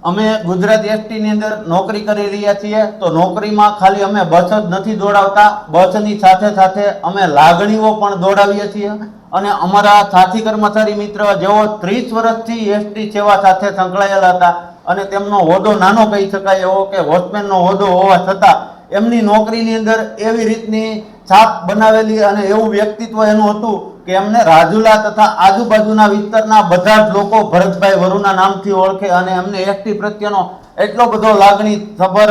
અમે ગુજરાત એસટીની અંદર નોકરી કરી રહ્યા છીએ. તો નોકરીમાં ખાલી અમે બસ જ નથી દોડાવતા, બસની સાથે સાથે અમે લાગણીઓ પણ દોડાવીએ છીએ. અને અમારા સાથી કર્મચારી મિત્ર જેઓ 30 વર્ષથી એસટી સેવા સાથે સંકળાયેલા હતા અને તેમનો હોદ્દો નાનો કહી શકાય એવો કે વોચમેનનો હોદ્દો હોવા છતાં એમની નોકરીની અંદર એવી રીતની છાપ બનાવેલી અને એવું વ્યક્તિત્વ એનું હતું કે એમને રાજુલા તથા આજુબાજુના વિસ્તારના બધા જ લોકો ભરતભાઈ વરુના નામથી ઓળખે અને એમને એસટી પ્રત્યેનો એટલો બધો લાગણી સભર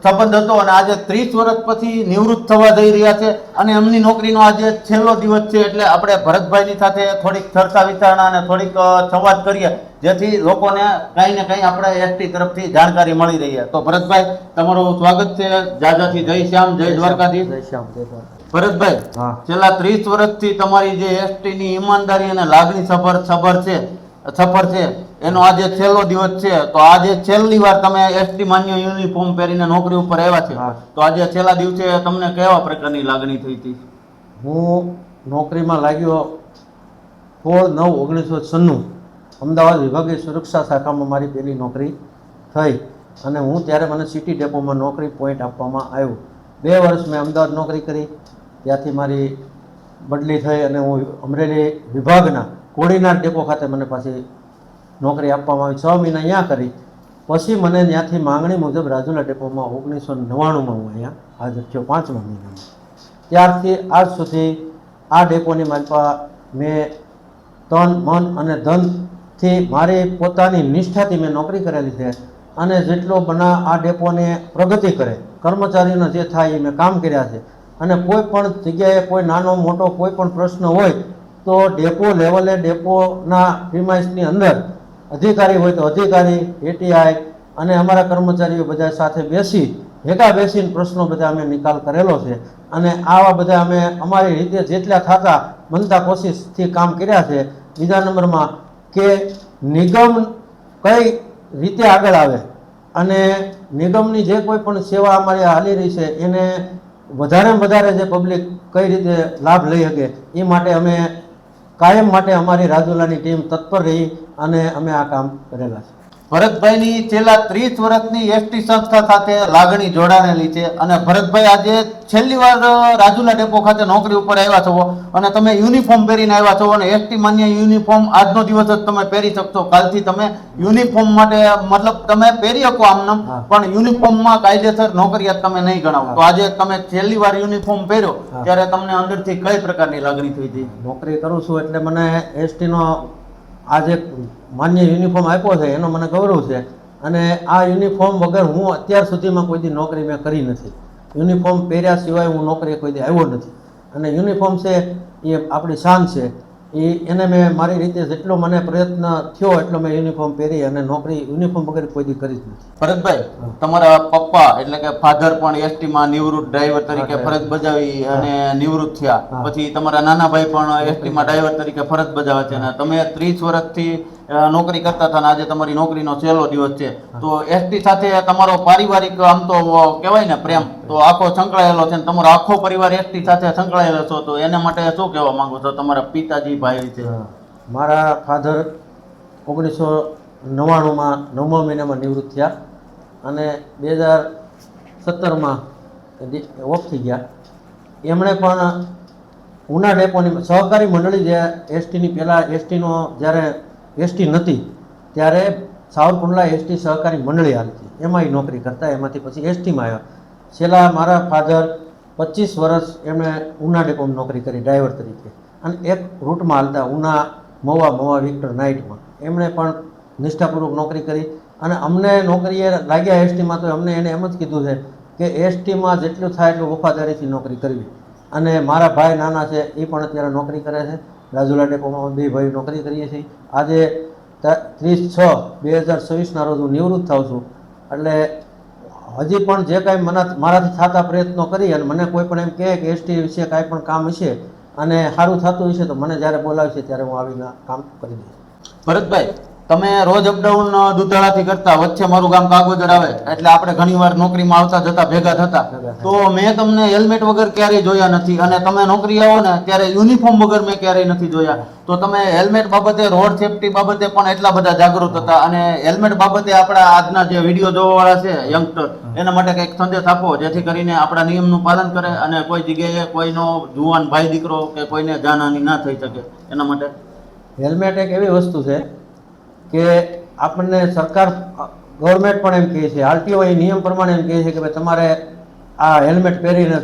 સંબંધ હતો. અને આજે 30 વર્ષ પછી નિવૃત્ત થવા જઈ રહ્યા છે અને એમની નોકરીનો આજે છેલ્લો દિવસ છે. એટલે આપણે ભરતભાઈની સાથે થોડીક ચર્ચા વિચારણા અને થોડીક સંવાદ કરીએ જેથી લોકોને કંઈ ને કંઈ આપણે એસટી તરફથી જાણકારી મળી રહી. તો ભરતભાઈ, તમારું સ્વાગત છે. જાજાથી જય શ્યામ, જય દ્વારકાધીશ. જય શ્યામ, જય દ્વારકા. ભરતભાઈ, છેલ્લા 30 વર્ષથી તમારી જે એસટી ની ઈમાનદારી અને લાગણી સફર છે એનો આજે છેલ્લો દિવસ છે. તો આજે છેલ્લી વાર તમે એસટી માન્ય યુનિફોર્મ પહેરીને નોકરી ઉપર આવ્યા છે. તો આજે છેલ્લા દિવસે તમને કેવા પ્રકારની લાગણી થઈ હતી? હું નોકરીમાં લાગ્યો 16/9/1996 અમદાવાદ વિભાગીય સુરક્ષા શાખામાં મારી પહેલી નોકરી થઈ. અને હું ત્યારે મને સિટી ડેપોમાં નોકરી પોઈન્ટ આપવામાં આવ્યું. 2 વર્ષ મેં અમદાવાદ નોકરી કરી. ત્યાંથી મારી બદલી થઈ અને હું અમરેલી વિભાગના કોડીનાર ડેપો ખાતે મને પાછી નોકરી આપવામાં આવી. 6 મહિના અહીંયા કરી. પછી મને ત્યાંથી માંગણી મુજબ રાજુલા ડેપોમાં 1999માં હું અહીંયા હાજર થયો, 5મા મહિનામાં. ત્યારથી આજ સુધી આ ડેપોની માલપા મેં તન મન અને ધનથી મારી પોતાની નિષ્ઠાથી મેં નોકરી કરેલી છે. અને જેટલો બના આ ડેપોને પ્રગતિ કરે, કર્મચારીનો જે થાય એ મેં કામ કર્યા છે. અને કોઈ પણ જગ્યાએ કોઈ નાનો મોટો કોઈ પણ પ્રશ્ન હોય તો ડેપો લેવલે ડેપોના પ્રિમાઇસની અંદર અધિકારી હોય તો અધિકારી, એટીઆઈ અને અમારા કર્મચારીઓ બધા સાથે ભેગા બેસીને પ્રશ્નો બધા અમે નિકાલ કરેલો છે. અને આવા બધા અમે અમારી રીતે જેટલા થતા બનતા કોશિશથી કામ કર્યા છે. બીજા નંબરમાં કે નિગમ કઈ રીતે આગળ આવે અને નિગમની જે કોઈ પણ સેવા અમારી હાલી રહી છે એને વધારેમાં વધારે જે પબ્લિક કઈ રીતે લાભ લઈ શકે એ માટે અમે કાયમ માટે અમારી રાજુલાની ટીમ તત્પર રહી અને અમે આ કામ કરેલા છે. ભરતભાઈની છેલ્લા 30 વર્ષની એસટી સંસ્થા સાથે લાગણી જોડાયેલી છે. અને ભરતભાઈ આજે છેલ્લી વાર રાજુલા ડેપો ખાતે નોકરી ઉપર આવ્યા છો અને તમે યુનિફોર્મ પહેરીને આવ્યા છો. અને એસટી માન્ય યુનિફોર્મ આજનો દિવસ જ તમે પહેરી શકશો. કાલથી તમે યુનિફોર્મ માટે મતલબ તમે પહેરી શકો આમનામ, પણ યુનિફોર્મમાં કાયદેસર નોકરિયાત તમે નહીં ગણાવો. તો આજે તમે છેલ્લી વાર યુનિફોર્મ પહેર્યો ત્યારે તમને અંદરથી કઈ પ્રકારની લાગણી થઈ હતી? નોકરી કરું છું એટલે મને એસટીનો આ જે માન્ય યુનિફોર્મ આપ્યો છે એનો મને ગૌરવ છે. અને આ યુનિફોર્મ વગર હું અત્યાર સુધીમાં કોઈ દી નોકરી મેં કરી નથી. યુનિફોર્મ પહેર્યા સિવાય હું નોકરી કોઈ દી આવ્યો નથી. અને યુનિફોર્મ છે એ આપણી શાન છે. એને મેં મારી રીતે જેટલો મને પ્રયત્ન થયો એટલો મેં યુનિફોર્મ પહેરી અને નોકરી યુનિફોર્મ વગર કોઈ દી કરી જ નથી. ભરતભાઈ, તમારા પપ્પા એટલે કે ફાધર પણ એસટીમાં નિવૃત્ત ડ્રાઈવર તરીકે ફરજ બજાવી અને નિવૃત્ત થયા. પછી તમારા નાના ભાઈ પણ એસટીમાં ડ્રાઈવર તરીકે ફરજ બજાવે છે. અને તમે 30 વર્ષથી નોકરી કરતા હતા અને આજે તમારી નોકરીનો છેલ્લો દિવસ છે. તો એસટી સાથે તમારો પારિવારિક આમ તો કહેવાય ને પ્રેમ તો આખો સંકળાયેલો છે. તમારો આખો પરિવાર એસટી સાથે સંકળાયેલો છો. તો એના માટે શું કહેવા માંગો છો તમારા પિતાજી ભાઈ છે? મારા ફાધર 1999માં 9મા મહિનામાં નિવૃત્ત થયા અને 2017માં ઓફ થઈ ગયા. એમણે પણ ઉના ડેપોની સહકારી મંડળી જે એસટીની પહેલાં એસટીનો જ્યારે એસટી નથી ત્યારે સાવરકુંડલા એસટી સહકારી મંડળી હાલતી એમાં નોકરી કરતા. એમાંથી પછી એસટીમાં આવ્યા. છેલ્લા મારા ફાધર 25 વર્ષ એમણે ઉના ડેપોમાં નોકરી કરી ડ્રાઈવર તરીકે અને એક રૂટમાં હાલતા ઉના મવા વિક્ટર નાઇટમાં. એમણે પણ નિષ્ઠાપૂર્વક નોકરી કરી અને અમને નોકરીએ લાગ્યા એસટીમાં તો અમને એને એમ જ કીધું છે કે એસટીમાં જેટલું થાય એટલું વફાદારીથી નોકરી કરવી. અને મારા ભાઈ નાના છે એ પણ અત્યારે નોકરી કરે છે રાજુલા ડેપોમાં. 2 ભાઈ નોકરી કરીએ છીએ. આજે 30/6/2026ના રોજ હું નિવૃત્ત થાઉં છું. એટલે હજી પણ જે કાંઈ મારાથી થતા પ્રયત્નો કરી અને મને કોઈ પણ એમ કહે કે એસટી વિશે કાંઈ પણ કામ હશે અને સારું થતું હશે તો મને જ્યારે બોલાવશે ત્યારે હું આવીને કામ કરી દઈશ. ભરતભાઈ, તમે રોજ અપડાઉન દુધાળાથી કરતા, વચ્ચે મારું ગામ કાગોદર આવે એટલે આપણે ઘણીવાર નોકરીમાં આવતા જતા ભેગા થતા. તો મેં તમને હેલ્મેટ વગર ક્યારેય જોયા નથી, અને તમે નોકરી આવો ને ત્યારે યુનિફોર્મ વગર મેં ક્યારેય નથી જોયા. તો તમે હેલ્મેટ બાબતે, રોડ સેફટી બાબતે પણ એટલા બધા જાગૃત હતા, અને હેલ્મેટ બાબતે આપણા આજના જે વિડીયો જોવાવાળા છે યંગસ્ટર, એના માટે કંઈક સંદેશ આપો જેથી કરીને આપણા નિયમનું પાલન કરે અને કોઈ જગ્યાએ કોઈનો જુવાન ભાઈ દીકરો કે કોઈને જાનહાનિ ના થઈ શકે એના માટે. હેલ્મેટ એક એવી વસ્તુ છે કે આપણને સરકાર, ગવર્મેન્ટ પણ એમ કહે છે, આરટીઓ એ નિયમ પ્રમાણે એમ કહે છે કે ભાઈ તમારે આ હેલ્મેટ પહેરીને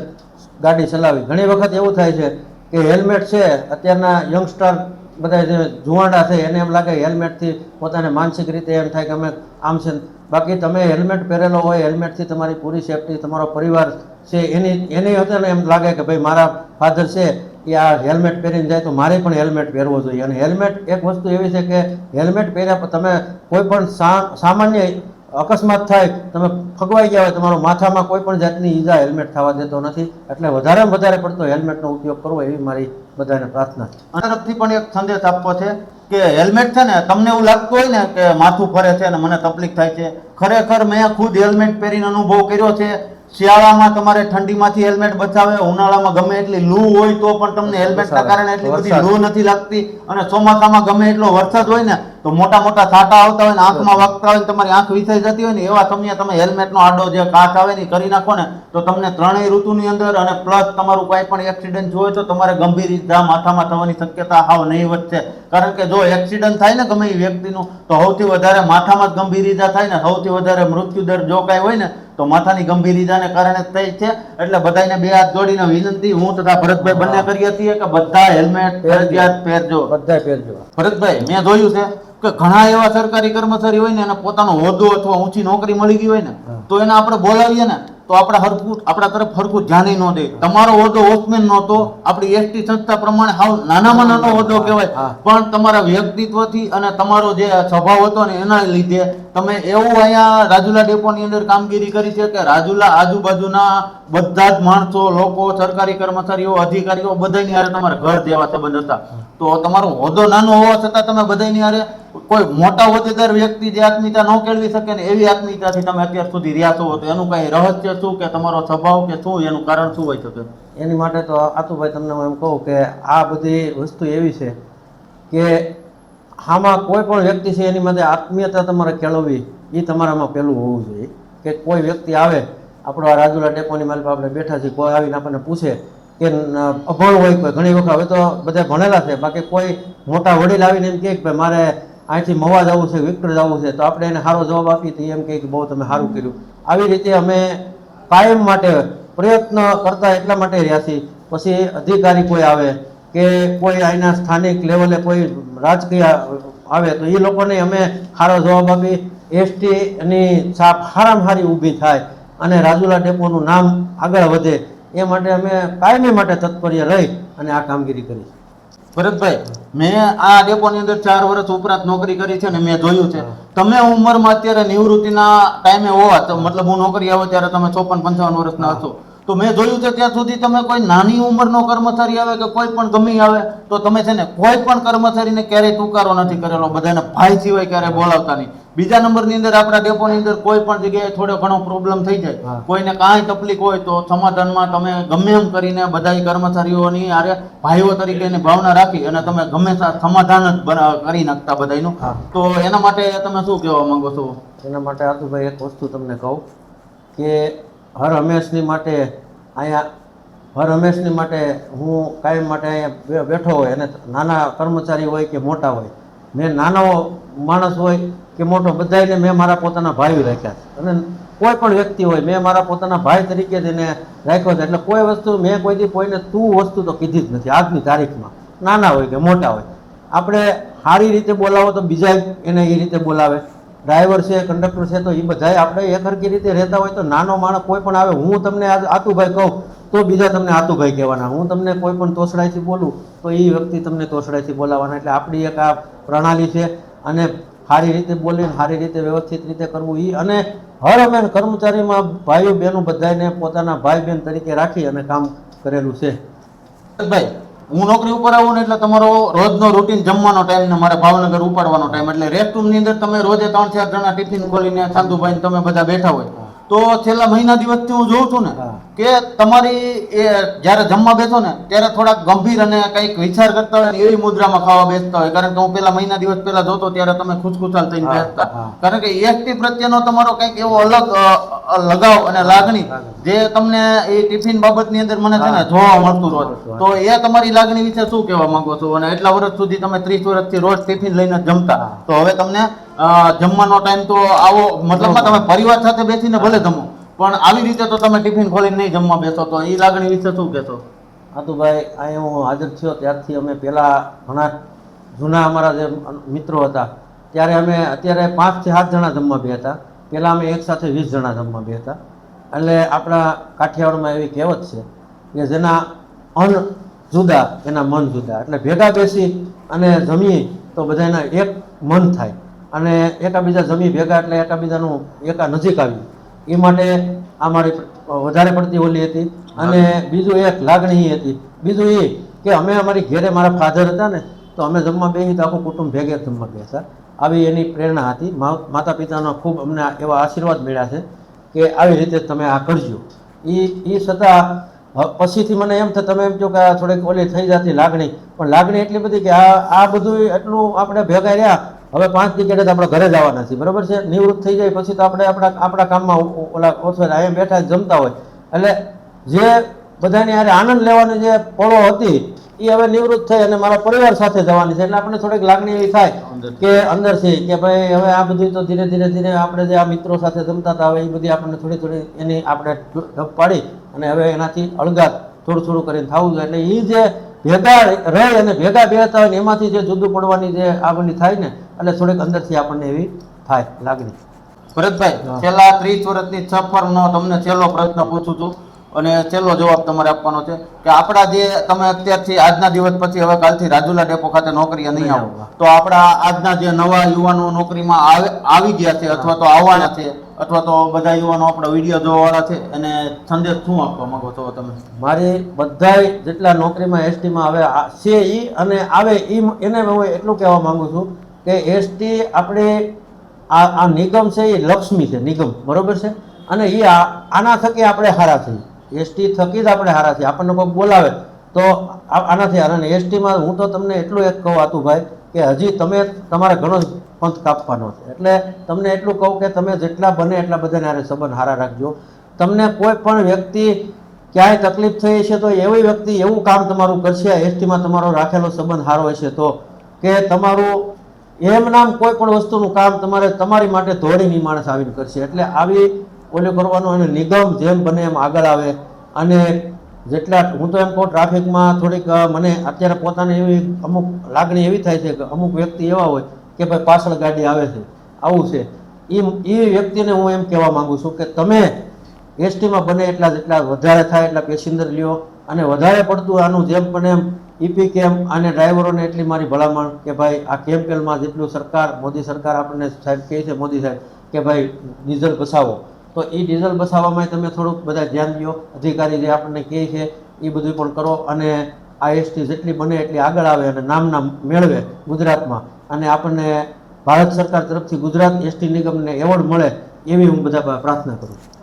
ગાડી ચલાવી. ઘણી વખત એવું થાય છે કે હેલ્મેટ છે, અત્યારના યંગસ્ટર બધા જે જુવાડા છે એને એમ લાગે હેલ્મેટથી પોતાને માનસિક રીતે એમ થાય કે અમે આમ છે. બાકી તમે હેલ્મેટ પહેરેલો હોય, હેલ્મેટથી તમારી પૂરી સેફટી, તમારો પરિવાર છે એની હતા ને એમ લાગે કે ભાઈ મારા ફાધર છે એ આ હેલ્મેટ પહેરીને જાય તો મારે પણ હેલ્મેટ પહેરવો જોઈએ. અને હેલ્મેટ એક વસ્તુ એવી છે કે હેલ્મેટ પહેર્યા પર તમે કોઈ પણ સામાન્ય અકસ્માત થાય, તમે ફગવાઈ ગયા હોય, તમારો માથામાં કોઈ પણ જાતની ઈજા હેલ્મેટ થવા દેતો નથી. એટલે વધારેમાં વધારે પડતો હેલ્મેટનો ઉપયોગ કરવો એવી મારી બધાને પ્રાર્થના છે. તરફથી પણ એક સંદેશ આપવો છે કે હેલ્મેટ છે ને, તમને એવું લાગતું હોય ને કે માથું ફરે છે અને મને તકલીફ થાય છે, ખરેખર મેં ખુદ હેલ્મેટ પહેરીને અનુભવ કર્યો છે. શિયાળામાં તમારે ઠંડીમાંથી હેલ્મેટ બચાવે, ઉનાળામાં ગમે એટલી લૂ હોય તો પણ તમને હેલ્મેટના કારણે એટલી બધી લૂ નથી લાગતી. અને ચોમાસામાં ગમે એટલો વરસાદ હોય ને તો મોટા મોટા છાંટા આવતા હોય ને આંખમાં વાગતા હોય ને તમારી આંખ વિસાઈ જતી હોય ને એવા સમયે તમે હેલ્મેટનો આડો જે કાચ આવે ને કરી નાખો ને તો તમને ત્રણેય ઋતુની અંદર, અને પ્લસ તમારું કોઈ પણ એક્સિડન્ટ જોયો તો તમારે ગંભીર ઈજા માથામાં થવાની શક્યતા હાવ નહીવત છે. કારણ કે જો એક્સિડન્ટ થાય ને ગમે એ વ્યક્તિનું તો સૌથી વધારે માથામાં જ ગંભીર ઈજા થાય ને સૌથી વધારે મૃત્યુદર જો કાંઈ હોય ને તો માથાની ગંભીર ઈજાને કારણે થઈ છે. એટલે બધાને બે હાથ જોડીને વિનંતી હું તથા ભરતભાઈ બંને કરીએ છીએ કે બધા હેલ્મેટ ફરજિયાત પહેરજો. બધા પહેરજો. ભરતભાઈ, મેં જોયું છે કે ઘણા એવા સરકારી કર્મચારી હોય ને એને પોતાનો હોદ્દો અથવા ઊંચી નોકરી મળી ગઈ હોય ને તો એને આપણે બોલાવીએ ને તો આપણા તરફ હરખું ધ્યાન ન દે. તમારો હોદ્દો વોચમેન નહોતો, આપણી એસટી સંસ્થા પ્રમાણે હાવ નાનામાં નાનો હોદ્દો કહેવાય, પણ તમારા વ્યક્તિત્વથી અને તમારો જે સ્વભાવ હતો ને એના લીધે તમે એવું અહીંયા રાજુલા ડેપોની અંદર કામગીરી કરી છે કે રાજુલા આજુબાજુના બધા જ માણસો, લોકો, સરકારી કર્મચારીઓ, અધિકારીઓ બધાની હારે તમારા ઘર જેવા સંબંધ હતા. તો તમારો હોદ્દો નાનો હોવા છતાં તમે બધાની હારે કોઈ મોટા હોદ્દેદાર વ્યક્તિ જે આત્મીયતા ન કેળવી શકે ને એવી આત્મીયતાથી તમે અત્યાર સુધી રહ્યા છો, તો એનું કઈ રહસ્ય શું કે તમારો સ્વભાવ કે શું, એનું કારણ શું હોઈ શકે? એની માટે તો આતુભાઈ તમને હું એમ કહું કે આ બધી વસ્તુ એવી છે કે આમાં કોઈ પણ વ્યક્તિ છે એની માટે આત્મીયતા તમારે કેળવવી એ તમારામાં પહેલું હોવું જોઈએ. કે કોઈ વ્યક્તિ આવે, આપણો આ રાજુલા ડેપોની માલ પર આપણે બેઠા છીએ, કોઈ આવીને આપણને પૂછે કે અભણ હોય કોઈ, ઘણી વખત હવે તો બધા ભણેલા છે, બાકી કોઈ મોટા વડીલ આવીને એમ કહે કે મારે અહીંથી મવા જવું છે, વિક્ટર જવું છે, તો આપણે એને સારો જવાબ આપીએ તો એમ કહે કે બહુ તમે સારું કર્યું. આવી રીતે અમે કાયમ માટે પ્રયત્ન કરતા એટલા માટે રહ્યા છીએ. પછી અધિકારી કોઈ આવે કે કોઈ અહીંના સ્થાનિક લેવલે કોઈ રાજકીય આવે તો એ લોકોને અમે સારો જવાબ આપી, એસટીની છાપ સારામાં સારી ઊભી થાય અને રાજુલા ડેપોનું નામ આગળ વધે એ માટે અમે કાયમી માટે તત્પર્ય રહી અને આ કામગીરી કરી. ભરતભાઈ, મેં આ ડેપોની અંદર 4 વર્ષ ઉપરાંત નોકરી કરી છે ને મેં જોયું છે તમે ઉંમરમાં અત્યારે નિવૃત્તિના ટાઈમે હોવા તો મતલબ હું નોકરી આવ્યો ત્યારે તમે 54-55 વર્ષના હશો, તો મેં જોયું છે ત્યાં સુધી તમે કોઈ નાની ઉંમરનો કર્મચારી આવે કે કોઈ પણ ગમી આવે તો તમે છે ને કોઈ પણ કર્મચારીને ક્યારેય તુકારો નથી કરેલો, બધાને ભાઈ સિવાય ક્યારેય બોલાવતા નહીં. બીજા નંબરની અંદર આપણા ડેપોની અંદર કોઈ પણ જગ્યાએ થોડો ઘણો પ્રોબ્લેમ થઈ જાય, કોઈને કાંઈ તકલીફ હોય તો સમાધાનમાં તમે ગમે એમ કરીને બધા કર્મચારીઓની આરે ભાઈઓ તરીકેની ભાવના રાખી અને તમે હંમેશા સમાધાન જ કરી નાખતા બધાનું. તો એના માટે તમે શું કહેવા માંગો છો? એના માટે આતુભાઈ એક વસ્તુ તમને કહું કે હર હંમેશની માટે હું કાયમ માટે અહીંયા બેઠો હોય અને નાના કર્મચારી હોય કે મોટા હોય, મેં નાનો માણસ હોય કે મોટો બધાને મેં મારા પોતાના ભાઈ રાખ્યા છે. અને કોઈ પણ વ્યક્તિ હોય મેં મારા પોતાના ભાઈ તરીકે જ એને રાખ્યો છે. એટલે કોઈ વસ્તુ મેં કોઈ દી કોઈને તું વસ્તુ તો કીધી જ નથી આજની તારીખમાં, નાના હોય કે મોટા હોય. આપણે સારી રીતે બોલાવો તો બીજા એને એ રીતે બોલાવે, ડ્રાઈવર છે, કંડક્ટર છે, તો એ બધાએ આપણે એકહરખી રીતે રહેતા હોય તો નાનો માણસ કોઈ પણ આવે, હું તમને આજ આતુભાઈ કહું તો બીજા તમને આતુભાઈ કહેવાના, હું તમને કોઈ પણ તોછડાઈથી બોલું તો એ વ્યક્તિ તમને તોછડાઈથી બોલાવવાના. એટલે આપણી એક આ પ્રણાલી છે અને સારી રીતે બોલીને સારી રીતે વ્યવસ્થિત રીતે કરવું એ, અને હર અમે કર્મચારીમાં ભાઈઓ બહેનો બધાને પોતાના ભાઈ બહેન તરીકે રાખી અને કામ કરેલું છે. ભાઈ, હું નોકરી ઉપર આવું ને એટલે તમારો રોજનો રૂટીન જમવાનો ટાઈમ ને મારે ભાવનગર ઉપાડવાનો ટાઈમ એટલે રેસ્ટ રૂમ ની અંદર તમે રોજે 3-4 જણા ટિફિન ખોલીને ચાંદુભાઈ ને તમે બધા બેઠા હોય તો છેલ્લા મહિના દિવસથી હું જોઉં છું ને હા. કે તમારી એ જ્યારે જમવા બેસો ને ત્યારે થોડાક ગંભીર અને કંઈક વિચાર કરતા હોય ને એવી મુદ્રામાં ખાવા બેસતા હોય કારણ કે હું પેલા મહિના દિવસ પહેલા જોતો ત્યારે તમે ખુશખુશાલ થઈને હા, બેસતા હા. કારણ કે એસટી પ્રત્યેનો તમારો કંઈક એવો અલગ લગાવ અને લાગણી જે તમને એ ટિફિન બાબતની અંદર મને છે ને હા. જોવા મળતું રોજ તો એ તમારી લાગણી વિશે શું કહેવા માંગો છો અને એટલા વર્ષ સુધી તમે 30 વર્ષથી રોજ ટિફિન લઈને જ જમતા હા. તો હવે તમને જમવાનો ટાઈમ તો આવો મતલબમાં તમે પરિવાર સાથે બેસીને ભલે જમો પણ આવી રીતે તો તમે ટિફિન ખોલીને નહીં જમવા બેસો તો એ લાગણી વિશે શું કહેશો? હા તો ભાઈ અહીંયા હું હાજર થયો ત્યારથી અમે પહેલાં ઘણા જૂના અમારા જે મિત્રો હતા ત્યારે અમે અત્યારે 5 થી 7 જણા જમવા બે હતા. પહેલાં અમે એક સાથે 20 જણા જમવા બે હતા. એટલે આપણા કાઠિયાવાડમાં એવી કહેવત છે કે જેના અન્ન જુદા એના મન જુદા. એટલે ભેગા બેસી અને જમીએ તો બધાના એક મન થાય અને એકાબીજા જમી ભેગા એટલે એકાબીજાનું નજીક આવ્યું. એ માટે આ મારી વધારે પડતી ઓલી હતી અને બીજું એક લાગણી એ હતી. બીજું એ કે અમે અમારી ઘેરે મારા ફાધર હતા ને તો અમે જમવા બેસી તો આખું કુટુંબ ભેગે જમવા બેસતા. આવી એની પ્રેરણા હતી. માતા પિતાનો ખૂબ અમને એવા આશીર્વાદ મળ્યા છે કે આવી રીતે તમે આ કરજો. એ છતાં પછીથી મને એમ થાય તમે એમ કહો કે આ થોડીક ઓલી થઈ જતી લાગણી પણ લાગણી એટલી બધી કે આ બધું એટલું આપણે ભેગા રહ્યા. હવે 5 ટિકિટ આપણે ઘરે જવાના છીએ બરાબર છે. નિવૃત્ત થઈ જાય પછી તો આપણે આપણા કામમાં ઓલા ઓછો અહીંયા બેઠા જમતા હોય એટલે જે બધાની યારે આનંદ લેવાની જે પળો હતી એ હવે નિવૃત્ત થઈ અને મારા પરિવાર સાથે જવાની છે એટલે આપણને થોડીક લાગણી એવી થાય કે અંદરથી કે ભાઈ હવે આ બધું તો ધીરે ધીરે આપણે જે આ મિત્રો સાથે જમતા હતા હવે એ બધી આપણને થોડી એની આપણે ઢપ પાડી અને હવે એનાથી અળગા થોડું કરીને થવું જોઈએ. એટલે એ જે ભેગા રહે અને ભેગા બેસતા હોય ને એમાંથી જે જુદું પડવાની જે આ બધી થાય ને એટલે થોડીક અંદરથી આપણને એવી થાય લાગણી. ભરતભાઈ છેલ્લા 30 વર્ષની સફરનો તમને છેલ્લો પ્રશ્ન પૂછું છું અને છેલ્લો જવાબ તમારે આપવાનો છે કે આપણા જે તમે અત્યારથી આજના દિવસ પછી હવે કાલથી રાજુલા ડેપો ખાતે નોકરીએ નહીં આવો તો આપણા આજના જે નવા યુવાનો નોકરીમાં આવી ગયા છે અથવા તો આવવાના છે અથવા તો બધા યુવાનો આપણા વિડીયો જોવાવાળા છે એને સંદેશ શું આપવા માંગો છો તમે? મારી બધાય જેટલા નોકરીમાં એસટીમાં હવે છે એ અને આવે એને હું એટલું કહેવા માંગુ છું કે એસટી આપણે આ નિગમ છે એ લક્ષ્મી છે નિગમ બરોબર છે અને એ આના થકી આપણે હારા છીએ. એસટી થકી જ આપણે હારા છીએ. આપણને કોઈ બોલાવે તો આનાથી હારા. ને એસટીમાં હું તો તમને એટલું એક કહું આતુભાઈ કે હજી તમારે ઘણો પંથ કાપવાનો છે એટલે તમને એટલું કહું કે તમે જેટલા બને એટલા બધાને હારે સંબંધ હારા રાખજો. તમને કોઈ પણ વ્યક્તિ ક્યાંય તકલીફ થઈ છે તો એવી વ્યક્તિ એવું કામ તમારું કરશે એસટીમાં તમારો રાખેલો સંબંધ સારો હશે તો કે તમારું એમ નામ કોઈ પણ વસ્તુનું કામ તમારી માટે ધોળીની માણસ આવીને કરશે. એટલે આવી ઓલું કરવાનું અને નિગમ જેમ બને એમ આગળ આવે અને જેટલા હું તો એમ કહું ટ્રાફિકમાં થોડીક મને અત્યારે પોતાને એવી અમુક લાગણી એવી થાય છે કે અમુક વ્યક્તિ એવા હોય કે ભાઈ પાછળ ગાડી આવે છે આવું છે એ વ્યક્તિને હું એમ કહેવા માંગુ છું કે તમે એસટીમાં બને જેટલા વધારે થાય એટલા પેસેન્જર લ્યો અને વધારે પડતું આનું જેમ બને એમ ઈપી કેમ અને ડ્રાઈવરોને એટલી મારી ભલામણ કે ભાઈ આ કેમ્પેલમાં જેટલું મોદી સરકાર આપણને સાહેબ કહે છે મોદી સાહેબ કે ભાઈ ડીઝલ બસાવો તો એ ડીઝલ બસાવવામાં તમે થોડુંક બધા ધ્યાન દો. અધિકારી જે આપણને કહે છે એ બધું પણ કરો અને આ એસટી જેટલી બને એટલી આગળ આવે અને નામના મેળવે ગુજરાતમાં અને આપણને ભારત સરકાર તરફથી ગુજરાત એસટી નિગમને એવોર્ડ મળે એવી હું બધા પ્રાર્થના કરું છું.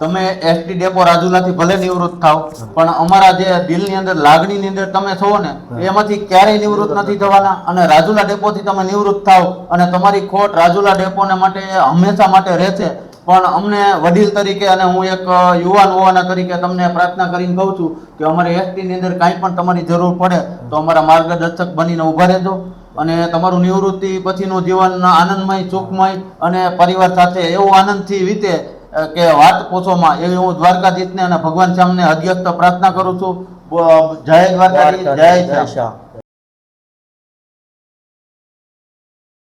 તમે એસટી ડેપો રાજુલાથી ભલે નિવૃત્ત થાવ પણ અમારા જે દિલની અંદર લાગણીની અંદર તમે છો ને એમાંથી ક્યારેય નિવૃત્ત નથી થવાના અને રાજુલા ડેપોથી તમે નિવૃત્ત થાવ અને તમારી ખોટ રાજુલા ડેપોને માટે હંમેશા માટે રહેશે. પણ અમને વડીલ તરીકે અને હું એક યુવાન હોવાના તરીકે તમને પ્રાર્થના કરીને કહું છું કે અમારે એસટીની અંદર કાંઈ પણ તમારી જરૂર પડે તો અમારા માર્ગદર્શક બનીને ઊભા રહેજો અને તમારું નિવૃત્તિ પછીનું જીવન આનંદમય સુખમય અને પરિવાર સાથે એવું આનંદથી વીતે કે વાત પૂછોમાં એવી હું દ્વારકાધીશને અને ભગવાન શ્યામને હદયસ્ત પ્રાર્થના કરું છું. જય દ્વારકાધીશ, જય શ્યામ.